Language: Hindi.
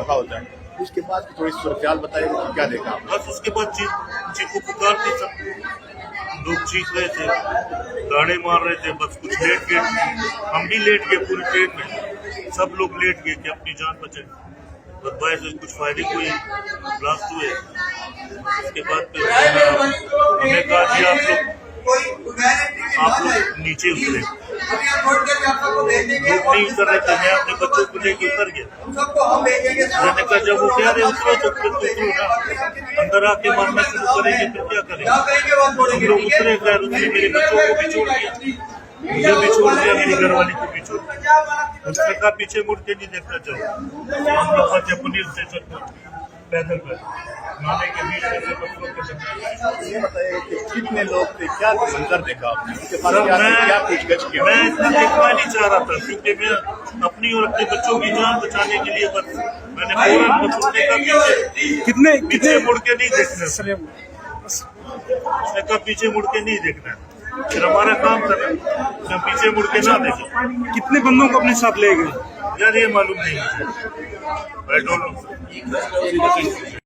धमाका होता है, उसके बाद थोड़ी सूरत बताइए क्या देखा आपने? बस उसके बाद चीखू पुकार थी, सब लोग चीख रहे थे, गाड़े मार रहे थे, बस कुछ लेट गए, हम भी लेट गए, पूरी ट्रेन में सब लोग लेट गए कि अपनी जान बचे। बस भाई से कुछ फायदे कोई ब्लास्ट हुए। उसके बाद फिर हमें कहा कि आप लोग नीचे उतरे, लोग नहीं उतर रहे थे, मैं अपने बच्चों को लेके उतर गया। मैंने कहा जब वो कह रहे उतरो तो फिर उतरो ना, अंदर आके मारना शुरू करेंगे फिर क्या करेंगे। हम लोग उतरे, खैर उतरे, मेरे बच्चों को भी छोड़ दिया, मुझे भी छोड़ दिया, मेरी घरवाली को भी छोड़ दिया। उसने कहा पीछे मुड़ के नहीं देखना चाहिए। हम लोग पहुंचे पुलिस स्टेशन पहुंचे पैदल पर, नाले के बीच में से बच्चों के। ये बताइए कि कितने लोग थे, क्या मंजर देखा आपने, उसके बाद क्या पूछगछ किया? मैं इतना देखना नहीं चाह रहा था, क्योंकि मैं अपनी और अपने बच्चों की जान बचाने के लिए बस मैंने फौरन उसने कहा पीछे मुड़ के नहीं देखना। उसने कहा पीछे मुड़ के नहीं देखना, फिर हमारा काम था ना पीछे मुड़ के ना देखें। कितने बंदों को अपने साथ ले गए यार ये मालूम नहीं मुझे, I don't know।